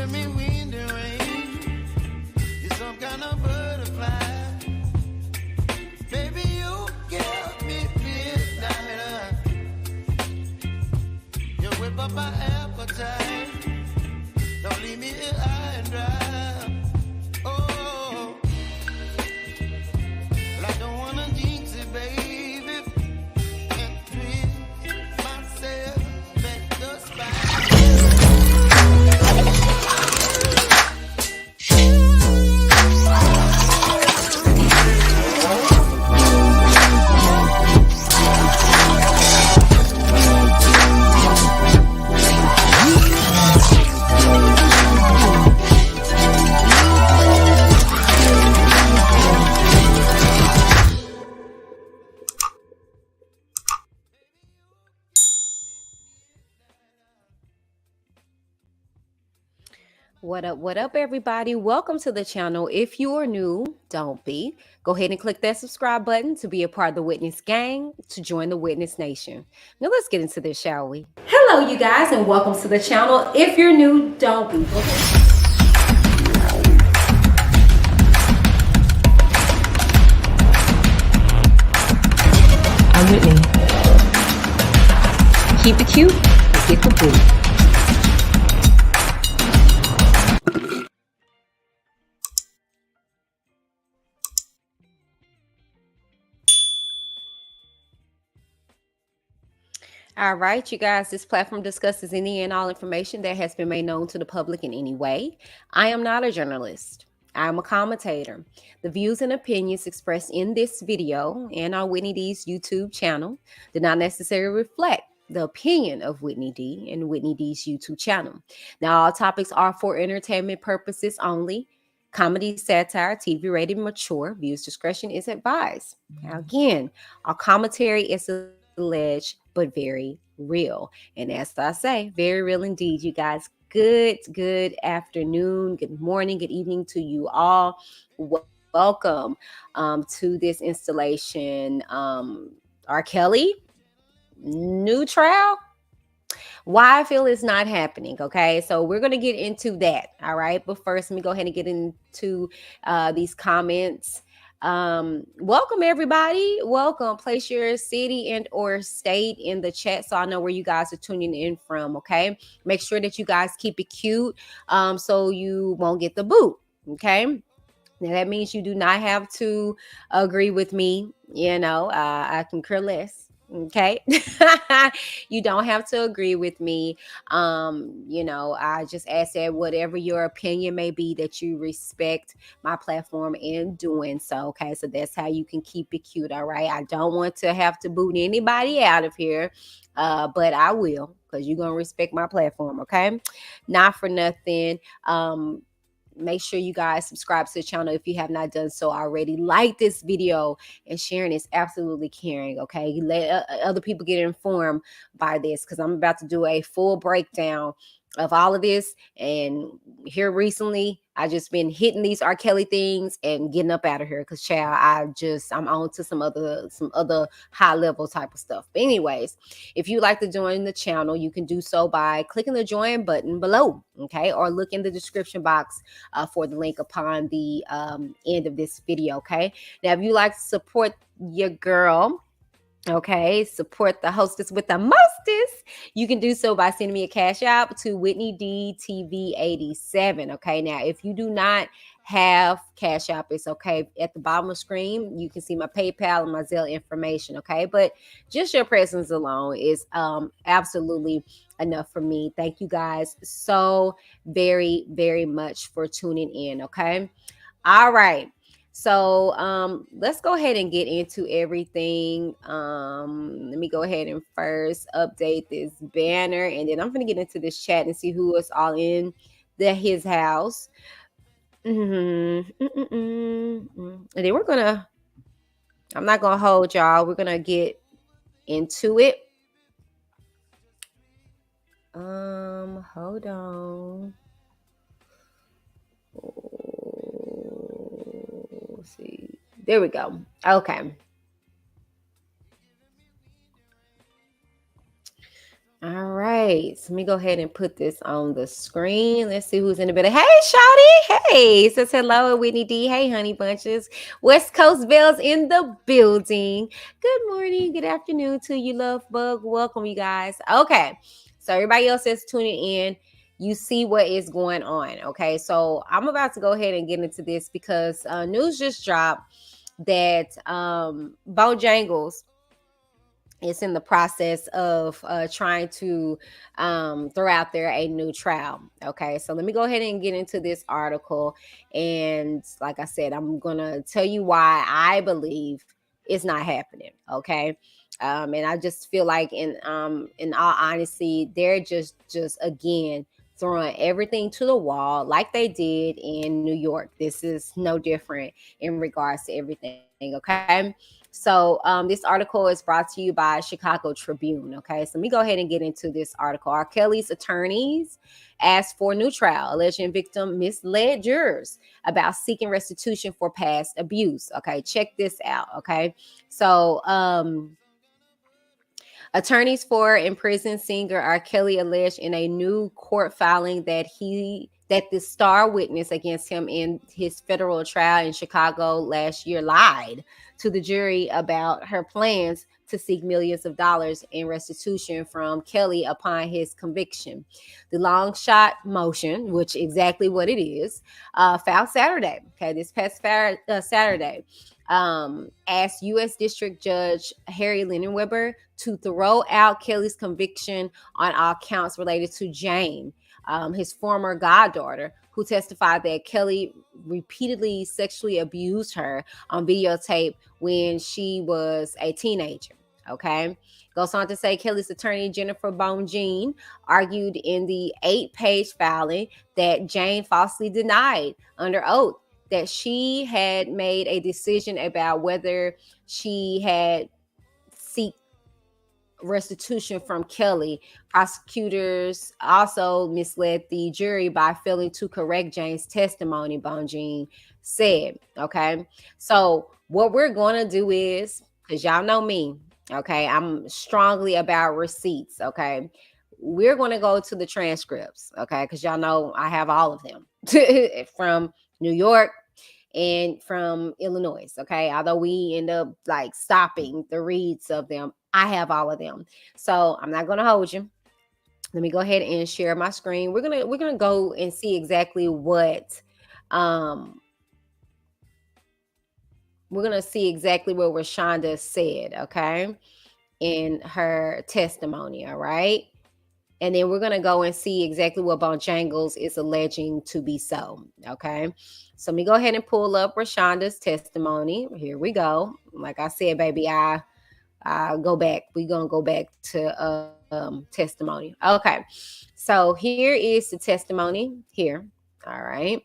giving me wind and rain. You're some kind of butterfly. Baby, you give me midnight. You whip up my appetite. Don't leave me here high and dry. Oh, well, I don't wanna jinx it, baby. And twist myself back the spine. What up, everybody? Welcome to the channel. If you are new, don't be. Go ahead and click that subscribe button to be a part of the Witness Gang, to join the Witness Nation. Now, let's get into this, shall we? Hello, you guys, and welcome to the channel. If you're new, don't be. I'm Whitney. Keep it cute, get the boot. All right, you guys, this platform discusses any and all information that has been made known to the public in any way. I am not a journalist. I am a commentator. The views and opinions expressed in this video and on Whitney D's YouTube channel do not necessarily reflect the opinion of Whitney D and Whitney D's YouTube channel. Now, all topics are for entertainment purposes only. Comedy, satire, TV rated mature. Views discretion is advised. Now, again, our commentary is alleged, but very real. And as I say, very real indeed, you guys. Good afternoon, good morning, good evening to you all. Welcome to this installation. R.Kelly, new trial. Why I feel it's not happening. Okay, so we're going to get into that. All right, but first, let me go ahead and get into these comments. Welcome, everybody. Welcome. Place your city and or state in the chat so I know where you guys are tuning in from. Okay, make sure that you guys keep it cute so you won't get the boot. Okay, now that means you do not have to agree with me. You know, I concur less. Okay. You don't have to agree with me. You know, I just ask that whatever your opinion may be, that you respect my platform in doing so. Okay, so that's how you can keep it cute. All right, I don't want to have to boot anybody out of here, but I will, because you're gonna respect my platform. Okay, not for nothing. Make sure you guys subscribe to the channel if you have not done so already. Like this video, and sharing is absolutely caring. Okay, let other people get informed by this, because I'm about to do a full breakdown of all of this. And here recently, I just been hitting these R.Kelly things and getting up out of here, because child, I'm on to some other high level type of stuff. But anyways, if you like to join the channel, you can do so by clicking the join button below. Okay, or look in the description box for the link upon the end of this video. Okay, now if you like to support your girl, okay, support the hostess with the mostest, you can do so by sending me a cash out to Whitney D TV 87. Okay, now if you do not have cash app, it's okay. At the bottom of the screen, you can see my PayPal and my Zelle information. Okay, but just your presence alone is absolutely enough for me. Thank you guys so very much for tuning in. Okay, all right. So let's go ahead and get into everything. Let me go ahead and first update this banner, and then I'm gonna get into this chat and see who is all in his house. And then I'm not gonna hold y'all. We're gonna get into it. Hold on. Let's see. There we go. Okay. All right. So let me go ahead and put this on the screen. Let's see who's in the building. Hey, Shawty. Hey. Says hello, Whitney D. Hey, honey bunches. West Coast Bells in the building. Good morning. Good afternoon to you, love bug. Welcome, you guys. Okay. So everybody else is tuning in. You see what is going on. Okay. So I'm about to go ahead and get into this because news just dropped that Bojangles is in the process of trying to throw out there a new trial. Okay, so let me go ahead and get into this article. And like I said, I'm going to tell you why I believe it's not happening. Okay. And I just feel like in all honesty, they're just again throwing everything to the wall like they did in New York. This is no different in regards to everything. Okay. So this article is brought to you by Chicago Tribune. Okay, so let me go ahead and get into this article. R. Kelly's attorneys asked for new trial, alleging victim misled jurors about seeking restitution for past abuse. Okay, check this out. Okay, so attorneys for imprisoned singer R. Kelly alleged in a new court filing that the star witness against him in his federal trial in Chicago last year lied to the jury about her plans to seek millions of dollars in restitution from Kelly upon his conviction. The long shot motion, which exactly what it is, filed Saturday. Okay, this past Saturday. Asked U.S. District Judge Harry Lindenweber to throw out Kelly's conviction on all counts related to Jane, his former goddaughter, who testified that Kelly repeatedly sexually abused her on videotape when she was a teenager. Okay. Goes on to say Kelly's attorney, Jennifer Bonjean, argued in the 8-page filing that Jane falsely denied under oath that she had made a decision about whether she had seek restitution from Kelly. Prosecutors also misled the jury by failing to correct Jane's testimony, Bonjean said. Okay. So what we're going to do is, because y'all know me, okay, I'm strongly about receipts. Okay. We're going to go to the transcripts. Okay. Because y'all know I have all of them from New York and from Illinois. Okay. Although we end up like stopping the reads of them, I have all of them. So I'm not going to hold you. Let me go ahead and share my screen. We're gonna go and see exactly what um we're gonna see exactly what Rashonda said, okay, in her testimony. All right. And then we're going to go and see exactly what Bojangles is alleging to be so. Okay. So let me go ahead and pull up Rashonda's testimony. Here we go. Like I said, baby, I go back. We're going to go back to testimony. Okay. So here is the testimony here. All right.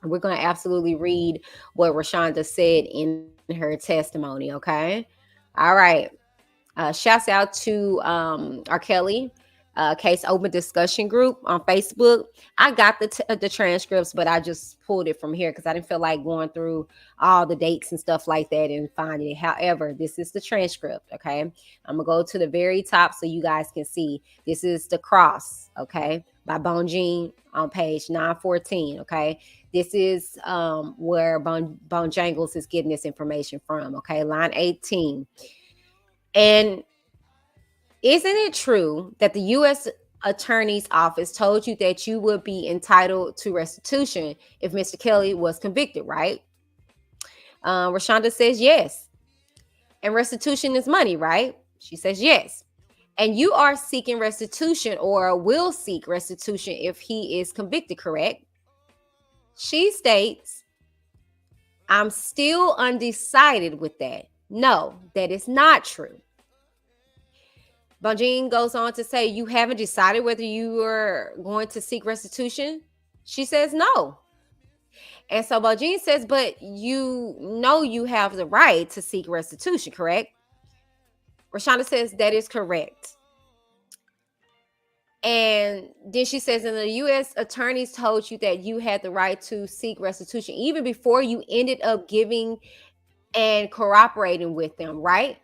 We're going to absolutely read what Rashonda said in her testimony. Okay. All right. Shouts out to R.Kelly case open discussion group on Facebook. I got the transcripts, but I just pulled it from here because I didn't feel like going through all the dates and stuff like that and finding it. However, this is the transcript. Okay, I'm gonna go to the very top so you guys can see. This is the cross. Okay, by Bonjean on page 914. Okay, this is where Bojangles is getting this information from. Okay, line 18. And isn't it true that the U.S. Attorney's Office told you that you would be entitled to restitution if Mr. Kelly was convicted, right? Rashonda says yes. And restitution is money, right? She says yes. And you are seeking restitution or will seek restitution if he is convicted, correct? She states, I'm still undecided with that. No, that is not true. Bonjean goes on to say, you haven't decided whether you are going to seek restitution? She says no. And so Bonjean says, but you know you have the right to seek restitution, correct? Rashonda says that is correct. And then she says, and the U.S. attorneys told you that you had the right to seek restitution even before you ended up giving and cooperating with them, right?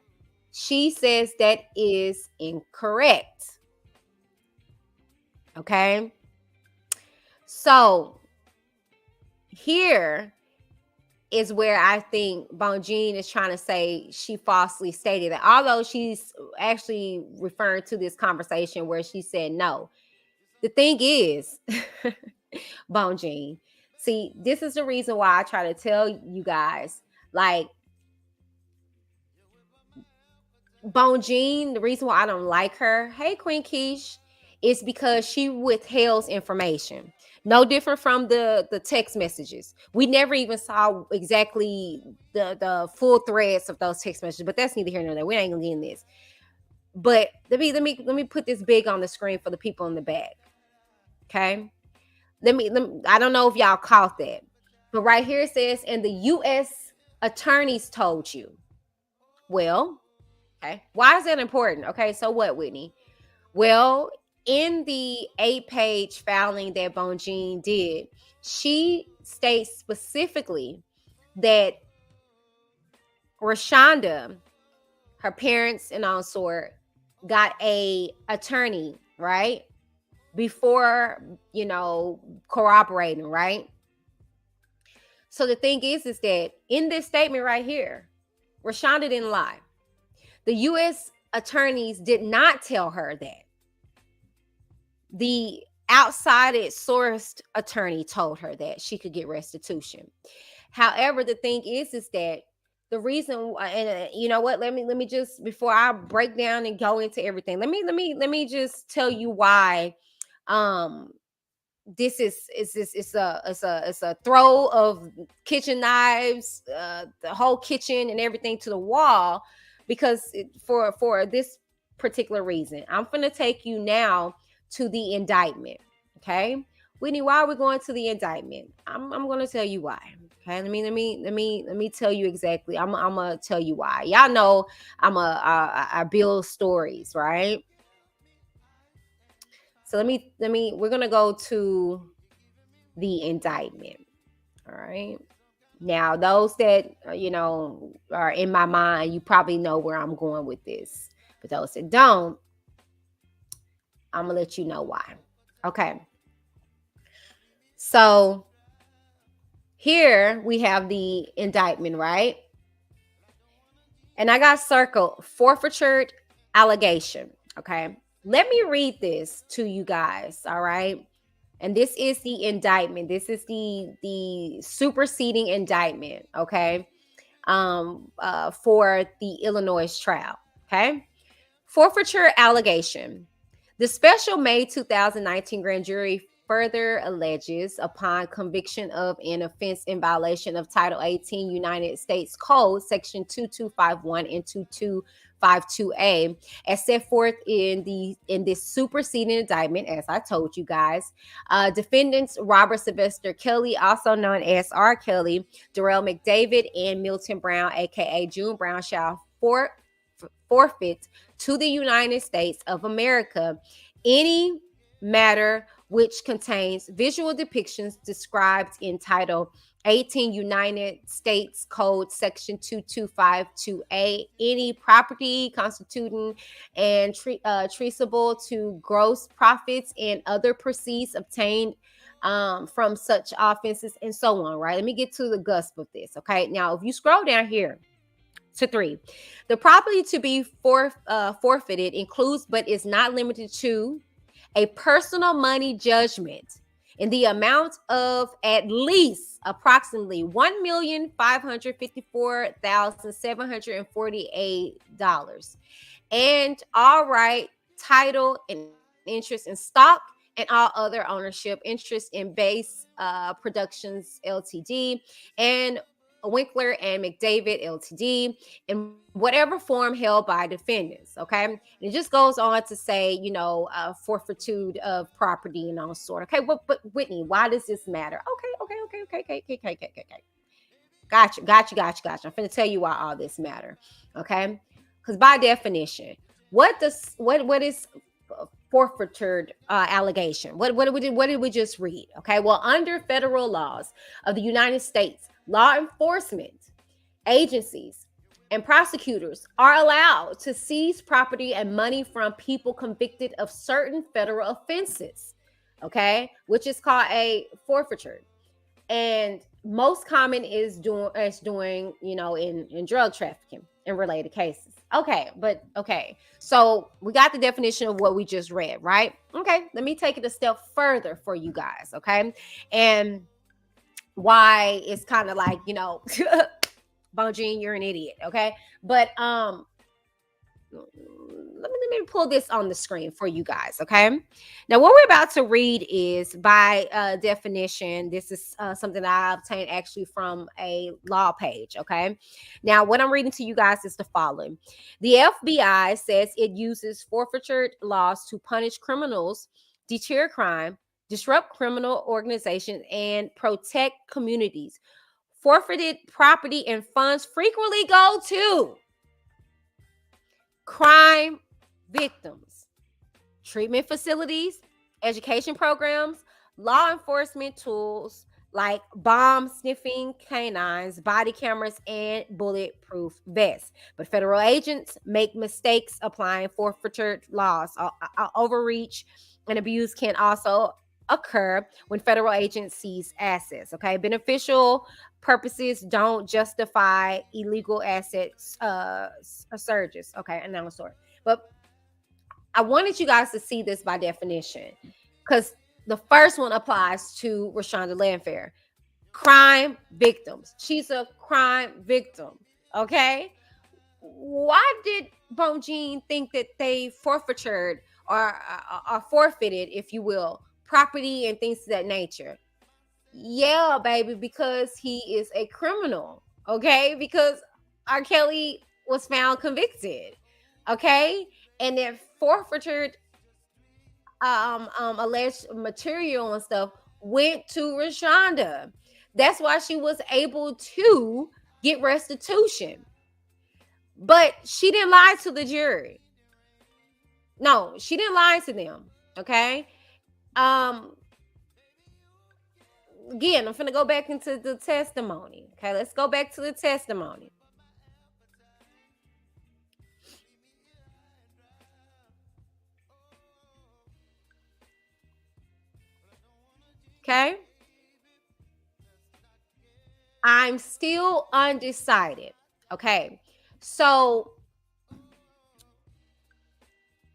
She says that is incorrect. Okay. So here is where I think Bonjean is trying to say she falsely stated that, although she's actually referring to this conversation where she said no. The thing is, Bonjean, see, this is the reason why I try to tell you guys, like, Bonjean, the reason why I don't like her, hey Queen Keish, is because she withholds information. No different from the text messages. We never even saw exactly the full threads of those text messages, but that's neither here nor there. We ain't gonna get in this. But let me put this big on the screen for the people in the back. Okay. Let me I don't know if y'all caught that. But right here it says, and the US attorneys told you. Well, okay. Why is that important? Okay, so what, Whitney? Well, in the 8-page filing that Bonjean did, she states specifically that Rashonda, her parents and all sort, got a attorney, right? Before, corroborating, right? So the thing is that in this statement right here, Rashonda didn't lie. The U.S. attorneys did not tell her that. The outside sourced attorney told her that she could get restitution. However, the thing is that the reason, and you know what? Let me just, before I break down and go into everything, let me just tell you why. This is it's a throw of kitchen knives, the whole kitchen and everything to the wall, because for this particular reason, I'm gonna take you now to the indictment. Okay, Whitney, why are we going to the indictment? I'm gonna tell you why. Okay, let me tell you exactly. I'm gonna tell you why. Y'all know I build stories, right? So we're gonna go to the indictment. All right. Now, those that are in my mind, you probably know where I'm going with this. But those that don't, I'm gonna let you know why. Okay. So here we have the indictment, right? And I got circled forfeiture allegation. Okay. Let me read this to you guys. All right. And this is the indictment. This is the superseding indictment. Okay. For the Illinois trial. Okay. Forfeiture allegation. The special May 2019 grand jury further alleges, upon conviction of an offense in violation of Title 18 United States Code, Section 2251 and 2252A, as set forth in this superseding indictment, as I told you guys, defendants Robert Sylvester Kelly, also known as R. Kelly, Darrell McDavid, and Milton Brown, aka June Brown, shall forfeit to the United States of America any matter which contains visual depictions described in Title 18 United States Code Section 2252A, any property constituting and traceable to gross profits and other proceeds obtained from such offenses, and so on, right? Let me get to the gusp of this, okay? Now, if you scroll down here to 3, the property to be forfeited includes but is not limited to a personal money judgment in the amount of at least approximately $1,554,748, and all right, title, and interest in stock, and all other ownership interest in Base Productions Ltd. and Winkler and McDavid Ltd. in whatever form held by defendants. Okay. And it just goes on to say, forfeiture of property and all sort. Okay. But Whitney, why does this matter? Okay. Gotcha. I'm finna tell you why all this matter. Okay. Because by definition, what is forfeiture allegation? What did we just read? Okay. Well, under federal laws of the United States, law enforcement agencies and prosecutors are allowed to seize property and money from people convicted of certain federal offenses. okay, which is called a forfeiture. And most common is doing, in drug trafficking and related cases. Okay, so we got the definition of what we just read, right? Okay, let me take it a step further for you guys, okay? And why it's kind of like, Bonjean, you're an idiot, okay? But let me pull this on the screen for you guys, okay? Now, what we're about to read is by definition. This is something that I obtained actually from a law page, okay? Now, what I'm reading to you guys is the following. The FBI says it uses forfeiture laws to punish criminals, deter crime, disrupt criminal organizations, and protect communities. Forfeited property and funds frequently go to crime victims, treatment facilities, education programs, law enforcement tools like bomb sniffing canines, body cameras, and bulletproof vests. But federal agents make mistakes applying forfeiture laws. Overreach and abuse can also occur when federal agents seize assets. Okay, beneficial purposes don't justify illegal assets surges. Okay, and now I'm sorry, but I wanted you guys to see this by definition, because the first one applies to Rashonda Landfair. Crime victims. She's a crime victim. Okay. Why did Bonjean think that they forfeited or forfeited, if you will, property and things of that nature? Yeah, baby, because he is a criminal. Okay. Because R.Kelly was found convicted. Okay. And then forfeited alleged material and stuff went to Rashonda. That's why she was able to get restitution. But she didn't lie to the jury. No, she didn't lie to them. Okay. Again, I'm gonna go back into the testimony. Okay, let's go back to the testimony. Okay. I'm still undecided. Okay. So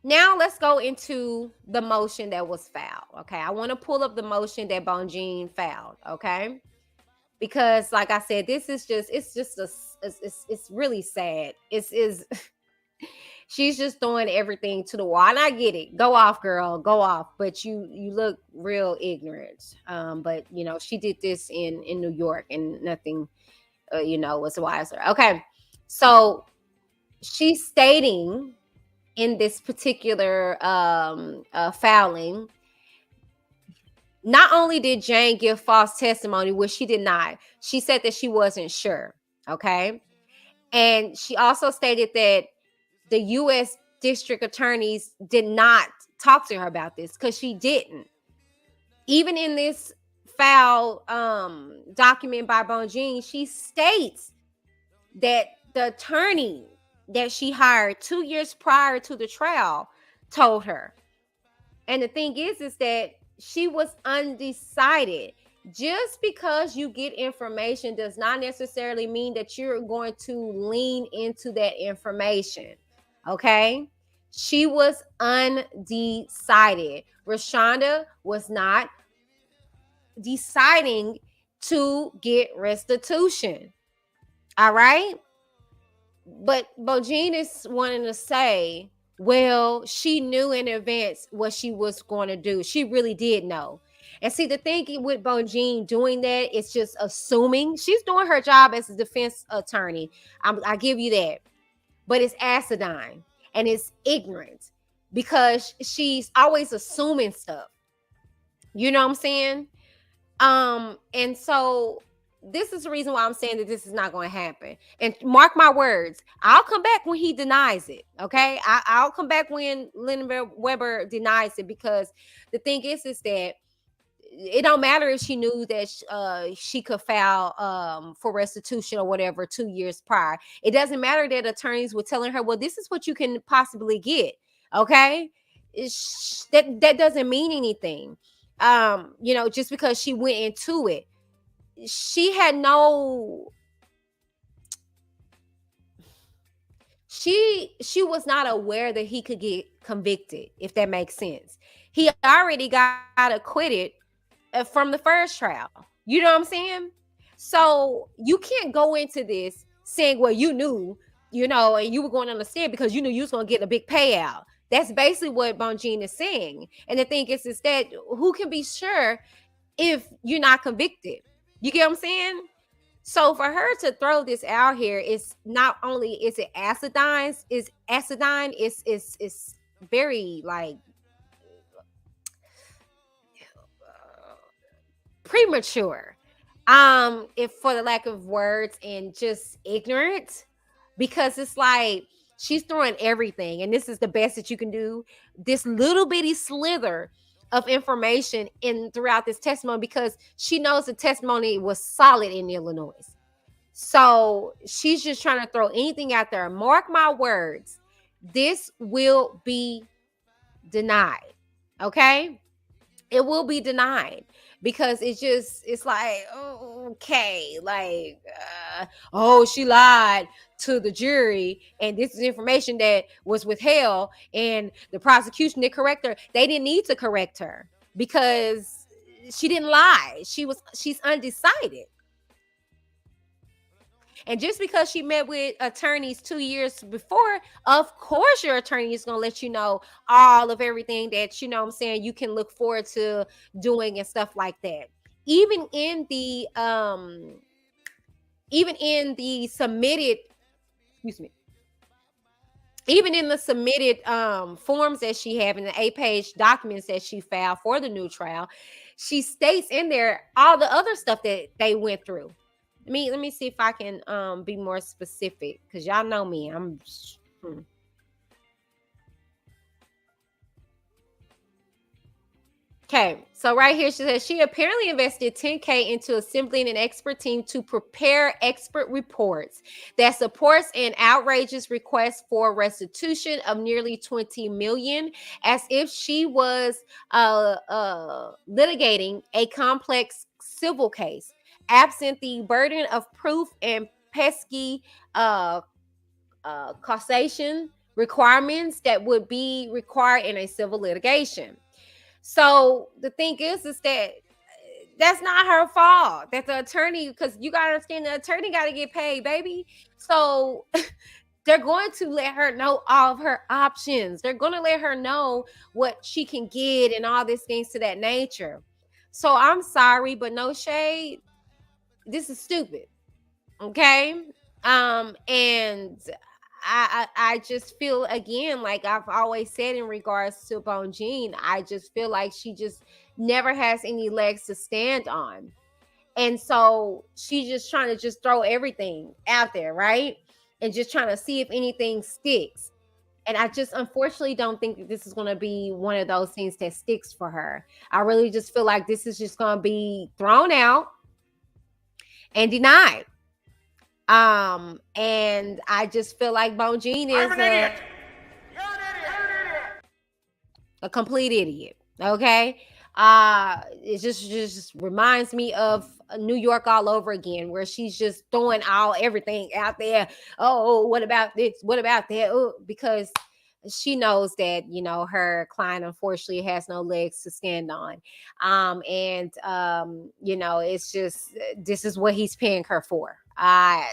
now let's go into the motion that was filed. Okay. I want to pull up the motion that Bonjean filed. Okay. Because like I said, this is just, it's really sad. She's just throwing everything to the wall. And I get it. Go off, girl. Go off. But you look real ignorant. But she did this in New York, and nothing was wiser. Okay. So she's stating in this particular filing, not only did Jane give false testimony, which she denied, she said that she wasn't sure. Okay. And she also stated that the U.S. district attorneys did not talk to her about this, because she didn't. Even in this file document by Bonjean, she states that the attorney that she hired 2 years prior to the trial told her. And the thing is that she was undecided. Just because you get information does not necessarily mean that you're going to lean into that information. Okay? She was undecided. Rashonda was not deciding to get restitution. All right? But Bonjean is wanting to say, well, she knew in advance what she was going to do. She really did know. And see, the thing with Bonjean doing that, it's just assuming. She's doing her job as a defense attorney. I give you that. But it's acidine and it's ignorant, because she's always assuming stuff. You know what I'm saying? And so this is the reason why I'm saying that this is not going to happen. And mark my words, I'll come back when he denies it. Okay. I'll come back when Lynn Weber denies it, because the thing is that it don't matter if she knew that she could file for restitution or whatever 2 years prior. It doesn't matter that attorneys were telling her, well, this is what you can possibly get. Okay. That doesn't mean anything. Just because she went into it, she had no, she was not aware that he could get convicted, if that makes sense. He already got acquitted from the first trial. You know what I'm saying? So you can't go into this saying, well, you knew, and you were going to understand because you knew you was going to get a big payout. That's basically what Bonjean is saying. And the thing is that who can be sure if you're not convicted? You get what I'm saying? So for her to throw this out here, is not only is it acidine, it's very like premature, if for the lack of words, and just ignorant, because it's like she's throwing everything, and this is the best that you can do, this little bitty slither of information in throughout this testimony, because she knows the testimony was solid in Illinois. So she's just trying to throw anything out there. Mark my words, this will be denied. Okay? It will be denied, because it's like, oh, okay, like, she lied to the jury, and this is information that was withheld, and the prosecution did correct her. They didn't need to correct her because she didn't lie. She's undecided. And just because she met with attorneys 2 years before, of course your attorney is going to let you know all of everything that, I'm saying, you can look forward to doing and stuff like that. Even in the submitted, even in the submitted forms that she have, in the 8-page documents that she filed for the new trial, she states in there all the other stuff that they went through. Let me see if I can be more specific, because y'all know me. Okay, so right here she says she apparently invested $10K into assembling an expert team to prepare expert reports that supports an outrageous request for restitution of nearly $20 million, as if she was litigating a complex civil case, absent the burden of proof and pesky causation requirements that would be required in a civil litigation. So the thing is that that's not her fault. That the attorney, because you gotta understand, the attorney got to get paid, baby. So they're going to let her know all of her options. They're going to let her know what she can get and all these things to that nature. So I'm sorry, but no shade. This is stupid. Okay. And I just feel, again, like I've always said in regards to Bonjean, I just feel like she just never has any legs to stand on. And so she's just trying to just throw everything out there, right? And just trying to see if anything sticks. And I just unfortunately don't think that this is going to be one of those things that sticks for her. I really just feel like this is just going to be thrown out and denied. And I just feel like Bonjean is a complete idiot. Okay. It just reminds me of New York all over again, where she's just throwing everything out there. Oh, what about this? What about that? Oh, because she knows that, her client unfortunately has no legs to stand on. It's just, this is what he's paying her for. And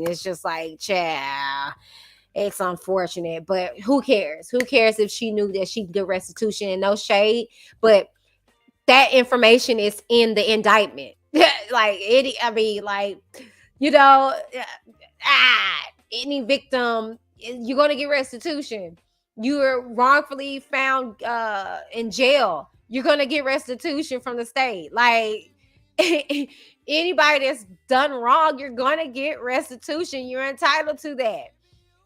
it's just like, child, it's unfortunate, but who cares? Who cares if she knew that she could get restitution? And no shade, but that information is in the indictment. Any victim, you're going to get restitution. You're wrongfully found in jail, you're going to get restitution from the state. Like, anybody that's done wrong, you're going to get restitution. You're entitled to that.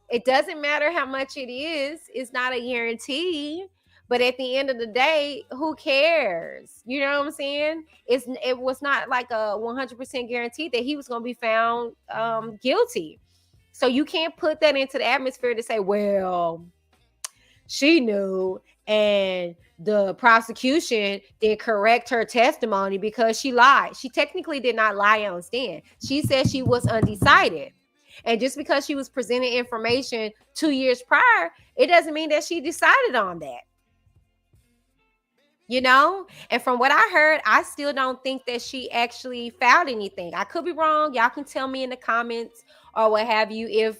It doesn't matter how much it is. It's not a guarantee. But at the end of the day, who cares? You know what I'm saying? It was not like a 100% guarantee that he was going to be found guilty. So you can't put that into the atmosphere to say, well, she knew, and the prosecution did correct her testimony because she lied. She technically did not lie on stand. She said she was undecided. And just because she was presenting information 2 years prior, it doesn't mean that she decided on that. You know? And from what I heard, I still don't think that she actually filed anything. I could be wrong. Y'all can tell me in the comments or what have you if,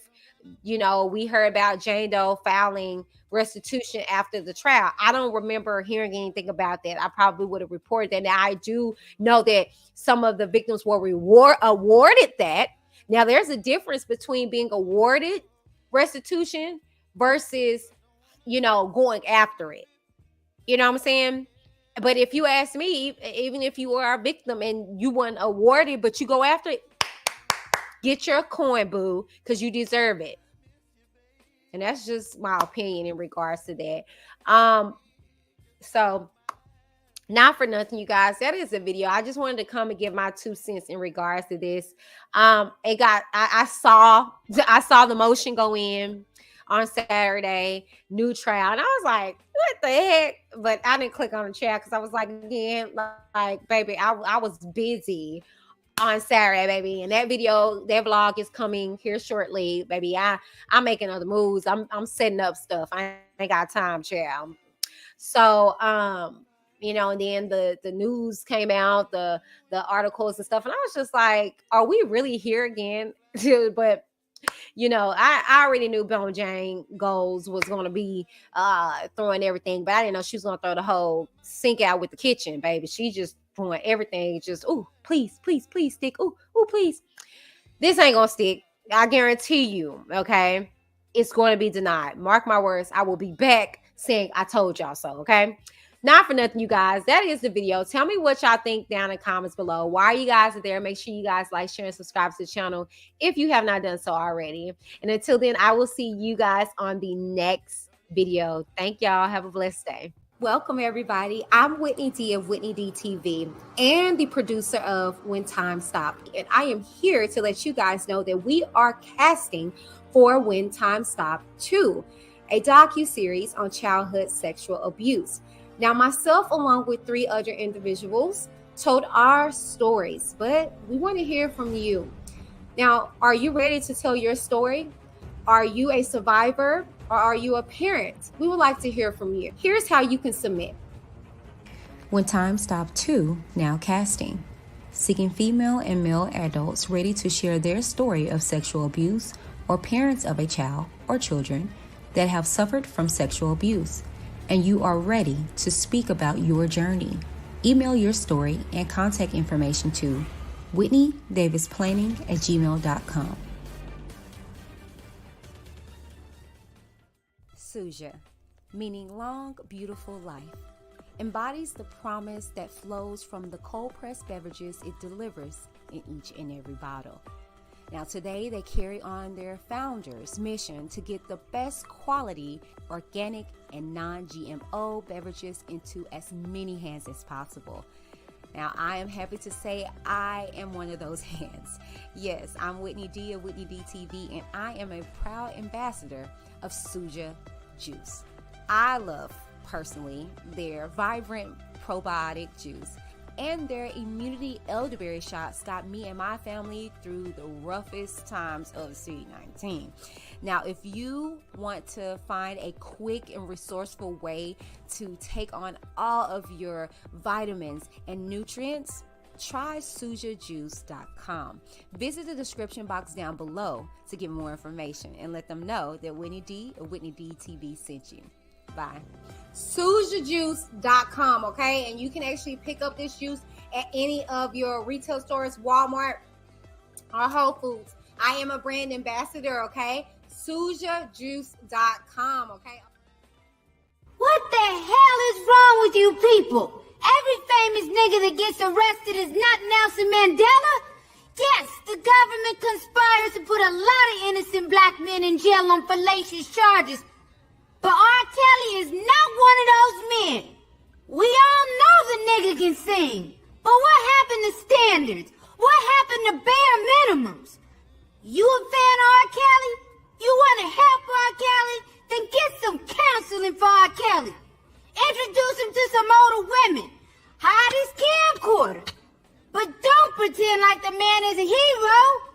you know, we heard about Jane Doe filing restitution after the trial. I don't remember hearing anything about that. I probably would have reported that. Now, I do know that some of the victims were awarded that. Now, there's a difference between being awarded restitution versus, you know, going after it. You know what I'm saying? But if you ask me, even if you are a victim and you weren't awarded, but you go after it, get your coin, boo, because you deserve it. And that's just my opinion in regards to that. So not for nothing, you guys, that is a video. I just wanted to come and give my 2 cents in regards to this. I saw the motion go in on Saturday, new trial. And I was like, what the heck? But I didn't click on the trial because I was like, again, like, baby, I was busy on Saturday, baby. And that video, that vlog is coming here shortly, baby. I'm making other moves. I'm setting up stuff. I ain't got time, child. So, you know, and then the news came out, the articles and stuff. And I was just like, are we really here again? But, you know, I already knew Bone Jane Goals was going to be throwing everything, but I didn't know she was going to throw the whole sink out with the kitchen, baby. She just throwing everything, just, oh, please, please, please stick. Oh, please. This ain't going to stick. I guarantee you, okay? It's going to be denied. Mark my words. I will be back saying I told y'all so, okay? Not for nothing, you guys. That is the video. Tell me what y'all think down in the comments below. Why you guys are there? Make sure you guys like, share, and subscribe to the channel if you have not done so already. And until then, I will see you guys on the next video. Thank y'all. Have a blessed day. Welcome, everybody. I'm Whitney D of Whitney D TV and the producer of When Time Stopped. And I am here to let you guys know that we are casting for When Time Stopped 2, a docuseries on childhood sexual abuse. Now, myself, along with 3 other individuals, told our stories, but we want to hear from you. Now, are you ready to tell your story? Are you a survivor or are you a parent? We would like to hear from you. Here's how you can submit. When Time Stopped 2, now casting. Seeking female and male adults ready to share their story of sexual abuse or parents of a child or children that have suffered from sexual abuse, and you are ready to speak about your journey. Email your story and contact information to whitneydavisplanning@gmail.com. Suja, meaning long, beautiful life, embodies the promise that flows from the cold-pressed beverages it delivers in each and every bottle. Now today they carry on their founder's mission to get the best quality organic and non-GMO beverages into as many hands as possible. Now I am happy to say I am one of those hands. Yes, I'm Whitney D of Whitney D TV, and I am a proud ambassador of Suja Juice. I love personally their vibrant probiotic juice, and their immunity elderberry shots got me and my family through the roughest times of COVID-19. Now, if you want to find a quick and resourceful way to take on all of your vitamins and nutrients, try sujajuice.com. Visit the description box down below to get more information and let them know that Whitney D or Whitney D TV sent you. Bye. sujajuice.com, okay? And you can actually pick up this juice at any of your retail stores, Walmart or Whole Foods. I am a brand ambassador, okay? sujajuice.com, okay? What the hell is wrong with you people? Every famous nigga that gets arrested is not Nelson Mandela? Yes, the government conspires to put a lot of innocent black men in jail on fallacious charges. But R.Kelly is not one of those men. We all know the nigga can sing. But what happened to standards? What happened to bare minimums? You a fan of R.Kelly? You want to help R. Kelly? Then get some counseling for R. Kelly. Introducing to some older women. Hide his camcorder. But don't pretend like the man is a hero.